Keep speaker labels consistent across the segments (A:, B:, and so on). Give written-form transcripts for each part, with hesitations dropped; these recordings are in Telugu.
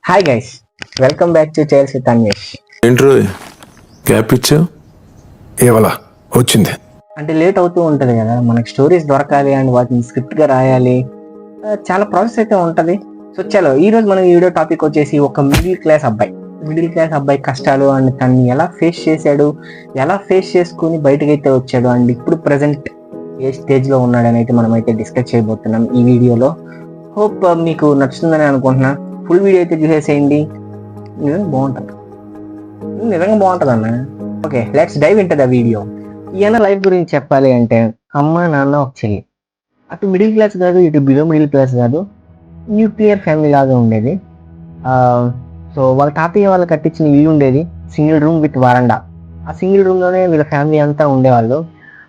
A: Hi guys, welcome back to tales with Anvesh.
B: ఏంట్రో గ్యాప్ ఇచ్చావు? ఏవలా వచ్చింది
A: అంటే లేట్ అవుతూ ఉంటుంది కదా, మనకి స్టోరీస్ దొరకాలి అండ్ వాటిని స్క్రిప్ట్గా రాయాలి. చాలా ప్రాసెస్ అయితే ఉంటుంది. సో చలో ఈరోజు మనం ఈ వీడియో టాపిక్ వచ్చేసి ఒక మిడిల్ క్లాస్ అబ్బాయి కష్టాలు అండ్ తన్ని ఎలా ఫేస్ చేశాడు, ఎలా ఫేస్ చేసుకుని బయటకు అయితే వచ్చాడు అండ్ ఇప్పుడు ప్రజెంట్ ఏ స్టేజ్లో ఉన్నాడని అయితే మనం అయితే డిస్కస్ చేయబోతున్నాం ఈ వీడియోలో. హోప్ మీకు నచ్చుతుందని అనుకుంటున్నా. ఫుల్ వీడియో అయితే చూసేసేయండి, బాగుంటుంది, నిజంగా బాగుంటుంది అన్న. Okay, let's dive into the video. ఈయన లైఫ్ గురించి చెప్పాలి అంటే అమ్మ నాన్న ఒక చెల్లి, అటు మిడిల్ క్లాస్ కాదు ఇటు బిలో మిడిల్ క్లాస్ కాదు, న్యూక్లియర్ ఫ్యామిలీ లాగా ఉండేది. సో వాళ్ళ తాతయ్య వాళ్ళు కట్టించిన ఇల్లు ఉండేది, సింగిల్ రూమ్ విత్ వరండా. ఆ సింగిల్ రూమ్లోనే వీళ్ళ ఫ్యామిలీ అంతా ఉండేవాళ్ళు.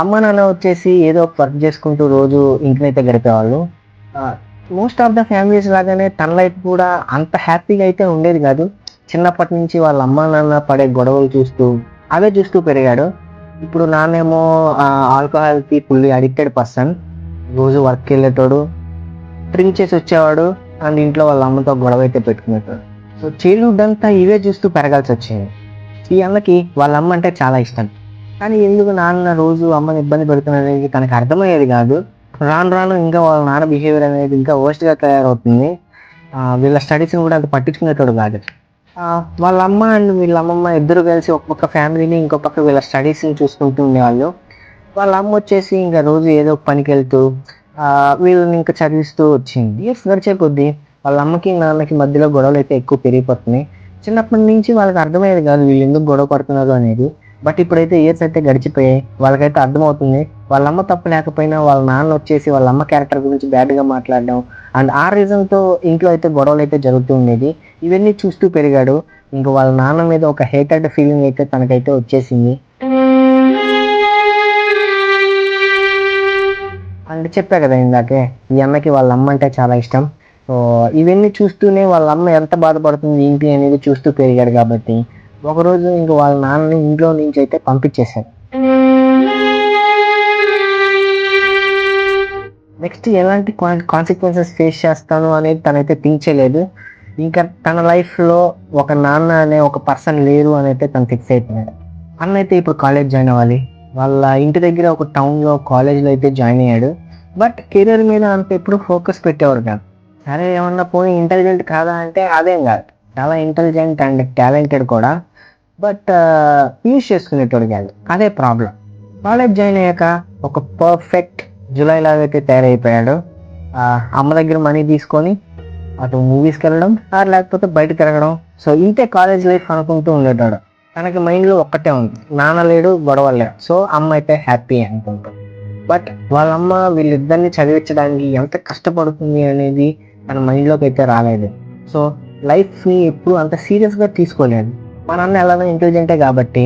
A: అమ్మ నాన్న వచ్చేసి ఏదో ఒక వర్క్ చేసుకుంటూ రోజు ఇంటినైతే గడిపేవాళ్ళు. మోస్ట్ ఆఫ్ ద ఫ్యామిలీస్ లాగానే తన లైఫ్ కూడా అంత హ్యాపీగా అయితే ఉండేది కాదు. చిన్నప్పటి నుంచి వాళ్ళ అమ్మ నాన్న పడే గొడవలు అవే చూస్తూ పెరిగాడు. ఇప్పుడు నాన్నేమో ఆల్కహాల్కి ఫుల్లీ అడిక్టెడ్ పర్సన్. రోజు వర్క్కి వెళ్ళేటోడు, డ్రింక్ చేసి వచ్చేవాడు అండ్ ఇంట్లో వాళ్ళ అమ్మతో గొడవ అయితే పెట్టుకునేటోడు. సో చైల్డ్హుడ్ అంతా ఇవే చూస్తూ పెరగాల్సి వచ్చింది. ఈ అమ్మకి వాళ్ళ అమ్మ అంటే చాలా ఇష్టం, కానీ ఎందుకు నాన్న రోజు అమ్మని ఇబ్బంది పెడుతున్నది తనకు అర్థమయ్యేది కాదు. రాను రాను ఇంకా వాళ్ళ నాన్న బిహేవియర్ అనేది ఇంకా వర్స్ట్గా తయారవుతుంది. వీళ్ళ స్టడీస్ని కూడా అంత పట్టించుకునేటోడు కాదు. వాళ్ళ అమ్మ అండ్ వీళ్ళ అమ్మమ్మ ఇద్దరు కలిసి ఒక్కొక్క ఫ్యామిలీని ఇంకో పక్క వీళ్ళ స్టడీస్ని చూసుకుంటూ ఉండేవాళ్ళు. వాళ్ళ అమ్మ వచ్చేసి ఇంకా రోజు ఏదో ఒక పనికి వెళ్తూ వీళ్ళని ఇంకా చదివిస్తూ వచ్చింది. ఇయర్స్ గడిచే కొద్దీ వాళ్ళ అమ్మకి నాన్నకి మధ్యలో గొడవలు అయితే ఎక్కువ పెరిగిపోతున్నాయి. చిన్నప్పటి నుంచి వాళ్ళకి అర్థమయ్యేది కాదు వీళ్ళు ఎందుకు గొడవ పడుతున్నారు అనేది. బట్ ఇప్పుడైతే ఇయర్స్ అయితే గడిచిపోయాయి, వాళ్ళకైతే అర్థమవుతుంది. వాళ్ళ అమ్మ తప్పు లేకపోయినా వాళ్ళ నాన్న వచ్చేసి వాళ్ళ అమ్మ క్యారెక్టర్ గురించి బ్యాడ్గా మాట్లాడడం అండ్ ఆ రీజన్తో ఇంట్లో అయితే గొడవలు అయితే జరుగుతూ ఉండేది. ఇవన్నీ చూస్తూ పెరిగాడు. ఇంకా వాళ్ళ నాన్న మీద ఒక హేటెడ్ ఫీలింగ్ అయితే తనకైతే వచ్చేసింది. అంటే చెప్పా కదా ఇందాకే, ఈ అమ్మకి వాళ్ళ అమ్మ అంటే చాలా ఇష్టం. సో ఇవన్నీ చూస్తూనే వాళ్ళ అమ్మ ఎంత బాధపడుతుంది ఏంటి అనేది చూస్తూ పెరిగాడు కాబట్టి ఒకరోజు ఇంకా వాళ్ళ నాన్నని ఇంట్లో నుంచి అయితే పంపించేశాడు. నెక్స్ట్ ఎలాంటి కాన్సిక్వెన్సెస్ ఫేస్ చేస్తాను అనేది తనైతే థింక్ చేయలేదు. ఇంకా తన లైఫ్లో ఒక నాన్న అనే ఒక పర్సన్ లేరు అని అయితే తను ఫిక్స్ అయిపోయాడు. అన్న అయితే ఇప్పుడు కాలేజ్ జాయిన్ అవ్వాలి. వాళ్ళ ఇంటి దగ్గర ఒక టౌన్లో కాలేజ్లో అయితే జాయిన్ అయ్యాడు. బట్ కెరీర్ మీద అంత ఎప్పుడు ఫోకస్ పెట్టేవారు కాదు. సరే ఏమన్నా పోయి ఇంటెలిజెంట్ కాదా అంటే అదేం కాదు, చాలా ఇంటెలిజెంట్ అండ్ టాలెంటెడ్ కూడా. బట్ యూజ్ చేసుకునేటోడు కాదు, అదే ప్రాబ్లం. కాలేజ్ జాయిన్ అయ్యాక ఒక పర్ఫెక్ట్ జులై లాగా అయితే తయారైపోయాడు. అమ్మ దగ్గర మనీ తీసుకొని అటు మూవీస్కి వెళ్ళడం లేకపోతే బయట తిరగడం. సో ఇంతే కాలేజ్ లైఫ్ అనుకుంటూ ఉండేటాడు. తనకి మైండ్లో ఒక్కటే ఉంది, నాన్న లేడు, గొడవలు లేడు, సో అమ్మ అయితే హ్యాపీ అనుకుంటాడు. బట్ వాళ్ళ అమ్మ వీళ్ళిద్దరిని చదివించడానికి ఎంత కష్టపడుతుంది అనేది తన మైండ్లోకి అయితే రాలేదు. సో లైఫ్ని ఎప్పుడు అంత సీరియస్గా తీసుకోలేదు. మా నాన్న ఎలాగో ఇంటెలిజెంటే కాబట్టి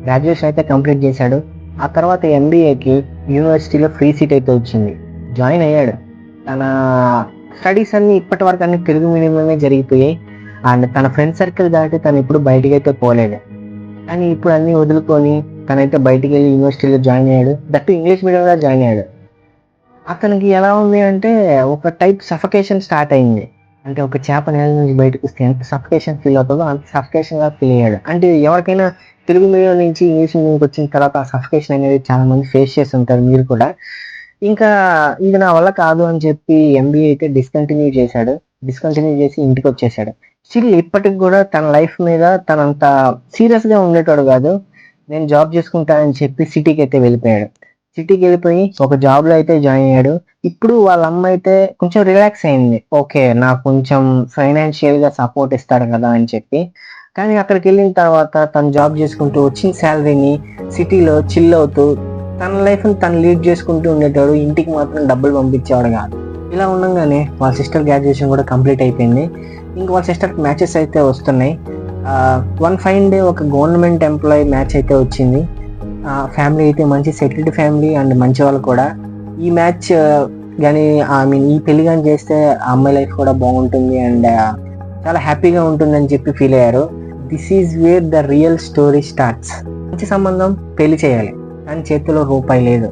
A: గ్రాడ్యుయేషన్ అయితే కంప్లీట్ చేశాడు. ఆ తర్వాత ఎంబీఏకి యూనివర్సిటీలో ఫ్రీ సీట్ అయితే వచ్చింది, జాయిన్ అయ్యాడు. తన స్టడీస్ అన్నీ ఇప్పటి వరకు అన్ని తెలుగు మీడియంలోనే జరిగిపోయాయి అండ్ తన ఫ్రెండ్ సర్కిల్ దాటి తను ఇప్పుడు బయటికి అయితే పోలేదు. కానీ ఇప్పుడు అన్నీ వదులుకొని తనైతే బయటికి వెళ్ళి యూనివర్సిటీలో జాయిన్ అయ్యాడు, దట్టు ఇంగ్లీష్ మీడియంలో జాయిన్ అయ్యాడు. అతనికి ఎలా ఉంది అంటే ఒక టైప్ సఫకేషన్ స్టార్ట్ అయింది. అంటే ఒక చేప నేల నుంచి బయటకు వస్తే ఎంత సఫకేషన్ ఫీల్ అవుతుందో అంత సఫకేషన్గా ఫీల్ అయ్యాడు. అంటే ఎవరికైనా తెలుగు మీడియం నుంచి ఇంగ్లీష్ మీడియంకి వచ్చిన తర్వాత ఆ సఫకేషన్ అనేది చాలా మంది ఫేస్ చేసి ఉంటారు, మీరు కూడా. ఇంకా ఇది నా వల్ల కాదు అని చెప్పి ఎంబీఏ అయితే డిస్కంటిన్యూ చేసి ఇంటికి వచ్చేసాడు. స్టిల్ ఇప్పటికి కూడా తన లైఫ్ మీద తనంత సీరియస్గా ఉండేటాడు కాదు. నేను జాబ్ చేసుకుంటానని చెప్పి సిటీకి అయితే వెళ్ళిపోయాడు. సిటీకి వెళ్ళిపోయి ఒక జాబ్లో అయితే జాయిన్ అయ్యాడు. ఇప్పుడు వాళ్ళ అమ్మ అయితే కొంచెం రిలాక్స్ అయింది, ఓకే నాకు కొంచెం ఫైనాన్షియల్గా సపోర్ట్ ఇస్తాడు కదా అని చెప్పి. కానీ అక్కడికి వెళ్ళిన తర్వాత తను జాబ్ చేసుకుంటూ వచ్చిన శాలరీని సిటీలో చిల్ అవుతూ తన లైఫ్ని తను లీడ్ చేసుకుంటూ ఉండేటాడు. ఇంటికి మాత్రం డబ్బులు పంపించేవాడు కాదు. ఇలా ఉండగానే వాళ్ళ సిస్టర్ గ్రాడ్యుయేషన్ కూడా కంప్లీట్ అయిపోయింది. ఇంక వాళ్ళ సిస్టర్కి మ్యాచెస్ అయితే వస్తున్నాయి. వన్ ఫైన్ డే ఒక గవర్నమెంట్ ఎంప్లాయీ మ్యాచ్ అయితే వచ్చింది. ఫ్యామిలీ అయితే మంచి సెటిల్డ్ ఫ్యామిలీ అండ్ మంచి వాళ్ళు కూడా. ఈ మ్యాచ్ కానీ ఈ పెళ్లి కానీ చేస్తే ఆ అమ్మాయి లైఫ్ కూడా బాగుంటుంది అండ్ చాలా హ్యాపీగా ఉంటుందని చెప్పి ఫీల్ అయ్యారు. This is where the real story starts. మంచి సంబంధం, పెళ్లి చేయాలి, కానీ చేతిలో రూపాయి లేదు.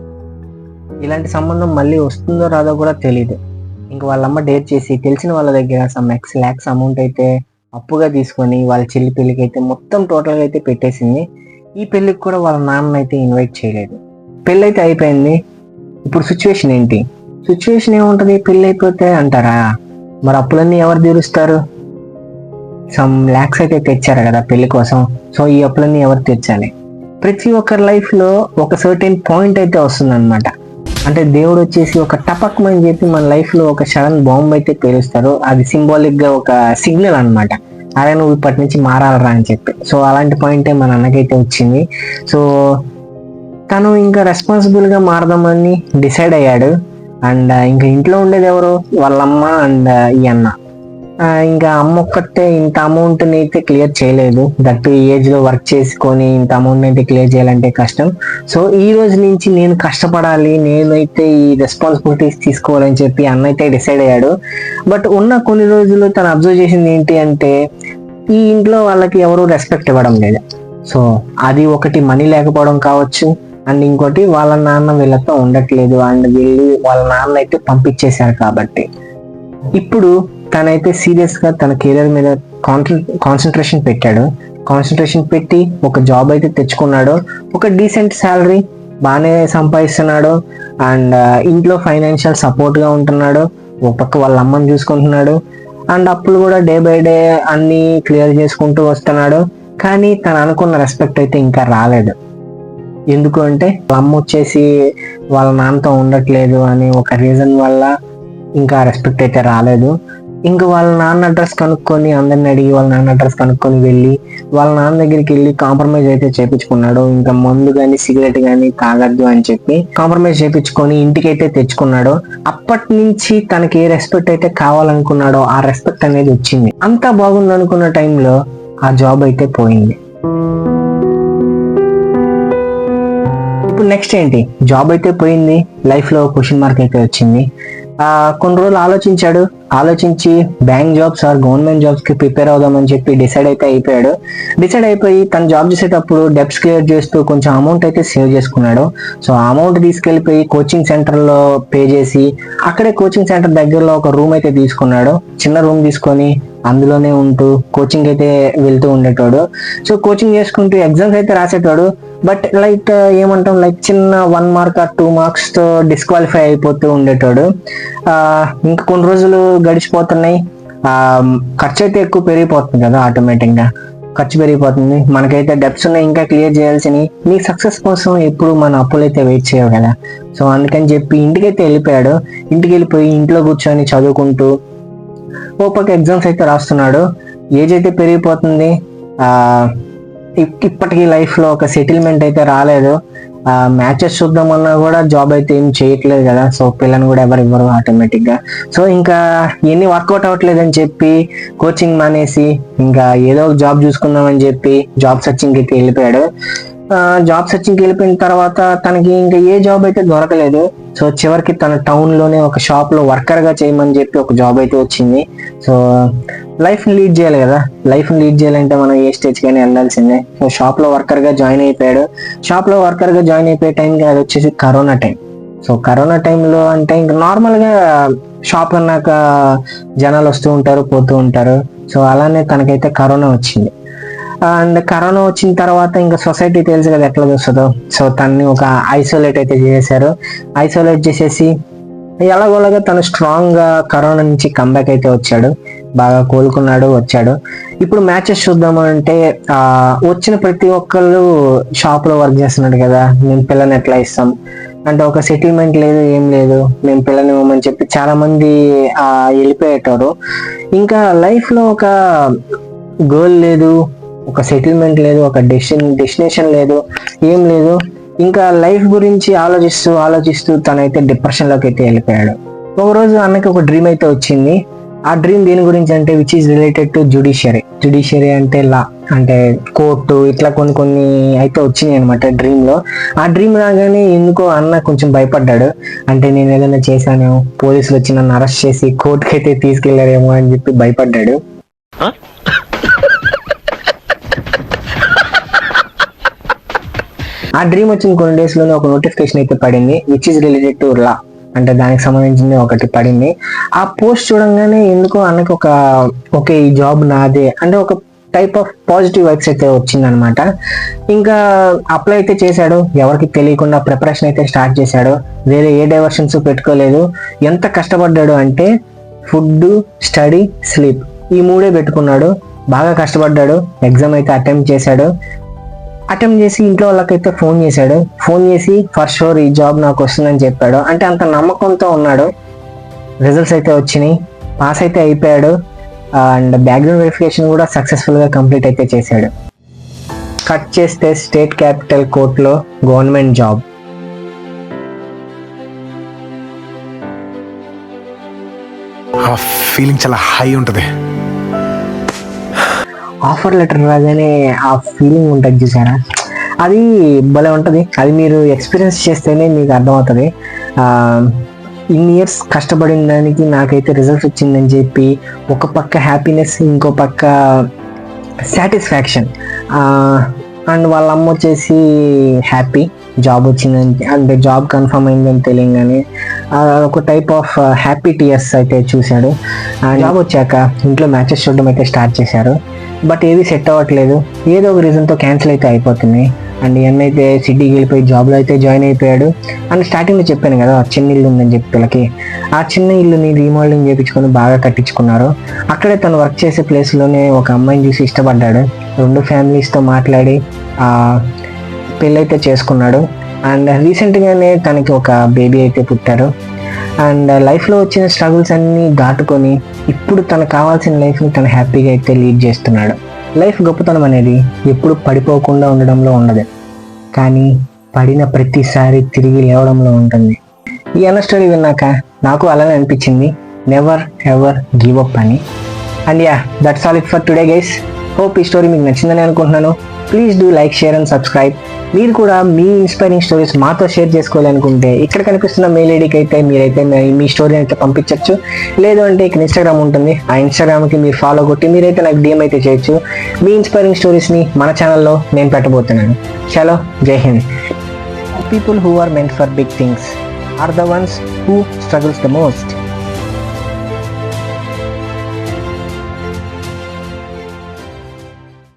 A: ఇలాంటి సంబంధం మళ్ళీ వస్తుందో రాదో కూడా తెలియదు. ఇంక వాళ్ళమ్మ డేట్ చేసి తెలిసిన వాళ్ళ దగ్గర సమ్ X lakhs అమౌంట్ అయితే అప్పుగా తీసుకొని వాళ్ళ చెల్లి పెళ్ళికి అయితే మొత్తం టోటల్గా అయితే పెట్టేసింది. ఈ పెళ్ళికి కూడా వాళ్ళ నాన్న అయితే ఇన్వైట్ చేయలేదు. పెళ్ళి అయితే అయిపోయింది. ఇప్పుడు సిచ్యువేషన్ ఏంటి? సిచ్యువేషన్ ఏముంటుంది? పెళ్ళి అయిపోతే అంటారా, మరి అప్పులన్నీ ఎవరు తీరుస్తారు? సమ్ ల్యాక్స్ అయితే తెచ్చారు కదా పెళ్లి కోసం. సో ఈ అప్పులన్నీ ఎవరు తెచ్చాలి? ప్రతి ఒక్కరి లైఫ్ లో ఒక సర్టెన్ పాయింట్ అయితే వస్తుంది అనమాట. అంటే దేవుడు వచ్చేసి ఒక టపక్ అని చెప్పి మన లైఫ్ లో ఒక సడన్ బాంబ్ అయితే పేలుస్తారు. అది సింబాలిక్ గా ఒక సిగ్నల్ అనమాట. అదే నువ్వు ఇప్పటి నుంచి మారాలరా అని చెప్పి. సో అలాంటి పాయింటే మన అన్నకైతే వచ్చింది. సో తను ఇంకా రెస్పాన్సిబుల్ గా మారదామని డిసైడ్ అయ్యాడు. అండ్ ఇంకా ఇంట్లో ఉండేది ఎవరు? వాళ్ళమ్మ అండ్ ఈ అన్న. ఇంకా అమ్మ ఒక్కటే ఇంత అమౌంట్ అయితే క్లియర్ చేయలేదు. దట్ ఈ ఏజ్ లో వర్క్ చేసుకొని ఇంత అమౌంట్ అయితే క్లియర్ చేయాలంటే కష్టం. సో ఈ రోజు నుంచి నేను కష్టపడాలి, నేనైతే ఈ రెస్పాన్సిబిలిటీస్ తీసుకోవాలని చెప్పి అన్న అయితే డిసైడ్ అయ్యాడు. బట్ ఉన్న కొన్ని రోజులు తను అబ్జర్వ్ చేసింది ఏంటి అంటే, ఈ ఇంట్లో వాళ్ళకి ఎవరు రెస్పెక్ట్ ఇవ్వడం లేదు. సో అది ఒకటి, మనీ లేకపోవడం కావచ్చు. అండ్ ఇంకోటి వాళ్ళ నాన్న వీళ్ళతో ఉండట్లేదు. అండ్ వీళ్ళు వాళ్ళ నాన్న అయితే పంపించేశారు. కాబట్టి ఇప్పుడు తనైతే సీరియస్ గా తన కెరీర్ మీద కాన్సన్ట్రేషన్ పెట్టాడు. కాన్సన్ట్రేషన్ పెట్టి ఒక జాబ్ అయితే తెచ్చుకున్నాడు. ఒక డీసెంట్ శాలరీ, బాగానే సంపాదిస్తున్నాడు. అండ్ ఇంట్లో ఫైనాన్షియల్ సపోర్ట్ గా ఉంటున్నాడు. ఒక పక్క వాళ్ళ అమ్మని చూసుకుంటున్నాడు. అండ్ అప్పులు కూడా డే బై డే అన్ని క్లియర్ చేసుకుంటూ వస్తున్నాడు. కానీ తను అనుకున్న రెస్పెక్ట్ అయితే ఇంకా రాలేదు. ఎందుకు అంటే వాళ్ళ అమ్మ వచ్చేసి వాళ్ళ నాన్నతో ఉండట్లేదు అని ఒక రీజన్ వల్ల ఇంకా రెస్పెక్ట్ అయితే రాలేదు. ఇంకా వాళ్ళ నాన్న అడ్రస్ కనుక్కొని, అందరిని అడిగి వాళ్ళ నాన్న అడ్రస్ కనుక్కొని వెళ్ళి వాళ్ళ నాన్న దగ్గరికి వెళ్ళి కాంప్రమైజ్ అయితే చేపించుకున్నాడు. ఇంకా మందు కానీ సిగరెట్ కానీ తాగద్దు అని చెప్పి కాంప్రమైజ్ చేపించుకొని ఇంటికి అయితే తెచ్చుకున్నాడు. అప్పటి నుంచి తనకి ఏ రెస్పెక్ట్ అయితే కావాలనుకున్నాడో ఆ రెస్పెక్ట్ అనేది వచ్చింది. అంతా బాగుంది అనుకున్న టైంలో ఆ జాబ్ అయితే పోయింది. ఇప్పుడు నెక్స్ట్ ఏంటి? జాబ్ అయితే పోయింది, లైఫ్ లో క్వశ్చన్ మార్క్ అయితే వచ్చింది. కొన్ని రోజులు ఆలోచించి bank jobs or government jobs కి ప్రిపేర్ అవుదామని చెప్పి డిసైడ్ అయిపోయి తను జాబ్ చేసేటప్పుడు డెబ్ట్స్ క్లియర్ చేస్తూ కొంచెం అమౌంట్ అయితే సేవ్ చేసుకున్నాడు. సో ఆ అమౌంట్ తీసుకెళ్లిపోయి కోచింగ్ సెంటర్ లో పే చేసి అక్కడే కోచింగ్ సెంటర్ దగ్గరలో ఒక రూమ్ అయితే తీసుకున్నాడు. చిన్న రూమ్ తీసుకొని అందులోనే ఉంటూ కోచింగ్ అయితే వెళ్తూ ఉండేటోడు. సో కోచింగ్ చేసుకుంటూ ఎగ్జామ్స్ అయితే రాసేటోడు. బట్ లైక్ ఏమంటాం, లైక్ చిన్న 1 మార్క్ ఆర్ 2 మార్క్స్ తో డిస్క్వాలిఫై అయిపోతూ ఉండేటోడు. ఇంకా కొన్ని రోజులు గడిచిపోతున్నాయి. ఖర్చు అయితే ఎక్కువ పెరిగిపోతుంది కదా, ఆటోమేటిక్ గా ఖర్చు పెరిగిపోతుంది. మనకైతే డెబ్ట్స్ ఉన్నాయి ఇంకా క్లియర్ చేయాల్సినవి. మీ సక్సెస్ కోసం ఎప్పుడు మన అప్పులు అయితే వెయిట్ చేయవు కదా. సో అందుకని చెప్పి ఇంటికైతే వెళ్ళిపోయాడు. ఇంటికి వెళ్ళిపోయి ఇంట్లో కూర్చొని చదువుకుంటూ ఓ పక్క ఎగ్జామ్స్ అయితే రాస్తున్నాడు. ఏజ్ అయితే పెరిగిపోతుంది. ఇప్పటికీ లైఫ్ లో ఒక సెటిల్మెంట్ అయితే రాలేదు. మ్యాచెస్ చూద్దామన్నా కూడా జాబ్ అయితే ఏం చేయట్లేదు కదా. సో పిల్లని కూడా ఎవరు ఇవ్వరు ఆటోమేటిక్ గా. సో ఇంకా ఎన్ని వర్కౌట్ అవ్వట్లేదు అని చెప్పి కోచింగ్ మానేసి ఇంకా ఏదో ఒక జాబ్ చూసుకుందామని చెప్పి జాబ్ సర్చింగ్ అయితే వెళ్ళిపోయాడు. జాబ్ సర్చింగ్కి వెళ్ళిపోయిన తర్వాత తనకి ఇంకా ఏ జాబ్ అయితే దొరకలేదు. సో చివరికి తన టౌన్ లోనే ఒక షాప్ లో వర్కర్ గా చేయమని చెప్పి ఒక జాబ్ అయితే వచ్చింది. సో లైఫ్ ని లీడ్ చేయాలి కదా. లైఫ్ ని లీడ్ చేయాలంటే మనం ఏ స్టేజ్ కైనా వెళ్ళాల్సిందే. సో షాప్ లో వర్కర్ గా జాయిన్ అయిపోయాడు. షాప్ లో వర్కర్ గా జాయిన్ అయిపోయే టైంకి అది వచ్చేసి కరోనా టైం. సో కరోనా టైంలో అంటే ఇంకా నార్మల్ గా షాప్ అన్నాక జనాలు వస్తూ ఉంటారు, పోతూ ఉంటారు. సో అలానే తనకైతే కరోనా వచ్చింది. అండ్ కరోనా వచ్చిన తర్వాత ఇంకా సొసైటీ తెలుసు కదా ఎట్లా చూస్తుందో. సో తనని ఒక ఐసోలేట్ అయితే చేశారు. ఐసోలేట్ చేసేసి ఎలాగోలాగా తను స్ట్రాంగ్ గా కరోనా నుంచి కంబ్యాక్ అయితే వచ్చాడు. బాగా కోలుకున్నాడు, వచ్చాడు. ఇప్పుడు మ్యాచెస్ చూద్దామంటే వచ్చిన ప్రతి ఒక్కళ్ళు షాప్ లో వర్క్ చేస్తున్నాడు కదా, మేము పిల్లని ఎట్లా ఇస్తాం అంటే ఒక సెటిల్మెంట్ లేదు, ఏం లేదు, మేము పిల్లని ఇవ్వమని చెప్పి చాలా మంది వెళ్ళిపోయేటారు. ఇంకా లైఫ్ లో ఒక గోల్ లేదు, ఒక సెటిల్మెంట్ లేదు, ఒక డెస్టినేషన్ లేదు, ఏం లేదు. ఇంకా లైఫ్ గురించి ఆలోచిస్తూ తనైతే డిప్రెషన్ లోకి అయితే వెళ్ళిపోయాడు. ఒకరోజు అన్నకి ఒక డ్రీమ్ అయితే వచ్చింది. ఆ డ్రీమ్ దేని గురించి అంటే which is related to judiciary అంటే లా, అంటే కోర్టు, ఇట్లా కొన్ని అయితే వచ్చినాయి అనమాట డ్రీమ్ లో. ఆ డ్రీమ్ రాగానే ఎందుకో అన్న కొంచెం భయపడ్డాడు. అంటే నేను ఏదైనా చేశాను, పోలీసులు వచ్చి నన్ను అరెస్ట్ చేసి కోర్టుకి అయితే తీసుకెళ్లారేమో అని చెప్పి భయపడ్డాడు. ఆ డ్రీమ్ వచ్చిన కొన్ని డేస్ లోనే ఒక నోటిఫికేషన్ అయితే పడింది విచ్ ఈస్ రిలేటెడ్ టు లా, అంటే దానికి సంబంధించింది ఒకటి పడింది. ఆ పోస్ట్ చూడంగానే ఎందుకో అన్నకి ఓకే ఈ జాబ్ నాదే అంటే ఒక టైప్ ఆఫ్ పాజిటివ్ వైబ్స్ అయితే వచ్చిందనమాట. ఇంకా అప్లై అయితే చేశాడు, ఎవరికి తెలియకుండా ప్రిపరేషన్ అయితే స్టార్ట్ చేశాడు. వేరే ఏ డైవర్షన్స్ పెట్టుకోలేదు. ఎంత కష్టపడ్డాడు అంటే ఫుడ్, స్టడీ, స్లీప్ ఈ 3 పెట్టుకున్నాడు. బాగా కష్టపడ్డాడు. ఎగ్జామ్ అయితే అటెంప్ట్ చేశాడు. అటెంప్ట్ చేసి ఇంట్లో వాళ్ళకైతే ఫోన్ చేశాడు. ఫోన్ చేసి ఫర్ షూర్ ఈ జాబ్ నాకు వస్తుందని చెప్పాడు. అంటే అంత నమ్మకంతో ఉన్నాడు. రిజల్ట్స్ అయితే వచ్చినాయి, పాస్ అయితే అయిపోయాడు. అండ్ బ్యాక్గ్రౌండ్ వెరిఫికేషన్ కూడా సక్సెస్ఫుల్గా కంప్లీట్ అయితే చేశాడు. కట్ చేస్తే స్టేట్ క్యాపిటల్ కోర్టులో గవర్నమెంట్ జాబ్.
B: ఆ ఫీలింగ్ చాలా హై ఉంటుంది.
A: ఆఫర్ లెటర్ రాగానే ఆ ఫీలింగ్ ఉంటుంది చూసారా, అది భలే ఉంటుంది. అది మీరు ఎక్స్పీరియన్స్ చేస్తేనే మీకు అర్థమవుతుంది. ఇన్ని ఇయర్స్ కష్టపడిన దానికి నాకైతే రిజల్ట్స్ వచ్చిందని చెప్పి ఒక పక్క హ్యాపీనెస్, ఇంకో పక్క సాటిస్ఫాక్షన్. అండ్ వాళ్ళ అమ్మ వచ్చేసి హ్యాపీ జాబ్ వచ్చిందని, అంటే జాబ్ కన్ఫర్మ్ అయిందని తెలియగానే ఒక టైప్ ఆఫ్ హ్యాపీ టీయర్స్ అయితే చూశాడు. జాబ్ వచ్చాక ఇంట్లో మ్యాచెస్ చూడడం అయితే స్టార్ట్ చేశారు. బట్ ఏవి సెట్ అవ్వట్లేదు, ఏదో ఒక రీజన్తో క్యాన్సిల్ అయితే అయిపోతున్నాయి. అండ్ ఇవన్నీ అయితే సిటీకి వెళ్ళిపోయి జాబ్లో అయితే జాయిన్ అయిపోయాడు. అండ్ స్టార్టింగ్లో చెప్పాను కదా చిన్న ఇల్లు ఉందని చెప్పి పిల్లకి, ఆ చిన్న ఇల్లుని రీమోడలింగ్ చేయించుకొని బాగా కట్టించుకున్నారు. అక్కడే తను వర్క్ చేసే ప్లేస్లోనే ఒక అమ్మాయిని చూసి ఇష్టపడ్డాడు. 2 ఫ్యామిలీస్తో మాట్లాడి పెళ్ళి అయితే చేసుకున్నాడు. అండ్ రీసెంట్గానే తనకి ఒక బేబీ అయితే పుట్టారు. అండ్ లైఫ్లో వచ్చిన స్ట్రగుల్స్ అన్నీ దాటుకొని ఇప్పుడు తనకు కావాల్సిన లైఫ్ని తను హ్యాపీగా అయితే లీడ్ చేస్తున్నాడు. లైఫ్ గొప్పతనం అనేది ఎప్పుడు పడిపోకుండా ఉండడంలో ఉండదు, కానీ పడిన ప్రతిసారి తిరిగి లేవడంలో ఉంటుంది. ఈ అన్న స్టోరీ విన్నాక నాకు అలానే అనిపించింది, నెవర్ ఎవర్ గివ్ అప్ అని. And yeah, that's all it for today guys. Hope ఈ స్టోరీ మీకు నచ్చిందని అనుకుంటున్నాను. Please do like, share and subscribe. మీరు కూడా మీ ఇన్స్పైరింగ్ స్టోరీస్ మాతో షేర్ చేసుకోవాలనుకుంటే ఇక్కడ కనిపిస్తున్న మెయిల్ ఐడికి అయితే మీరైతే మీ స్టోరీ అయితే పంపించవచ్చు. లేదు అంటే ఇక్కడ ఇన్స్టాగ్రామ్ ఉంటుంది, ఆ ఇన్స్టాగ్రామ్కి మీరు ఫాలో కొట్టి మీరైతే నాకు DM అయితే చేయొచ్చు. మీ ఇన్స్పైరింగ్ స్టోరీస్ని మన ఛానల్లో నేను పెట్టబోతున్నాను. చలో, జై Hind. People who are meant for big things are the ones who struggles the most.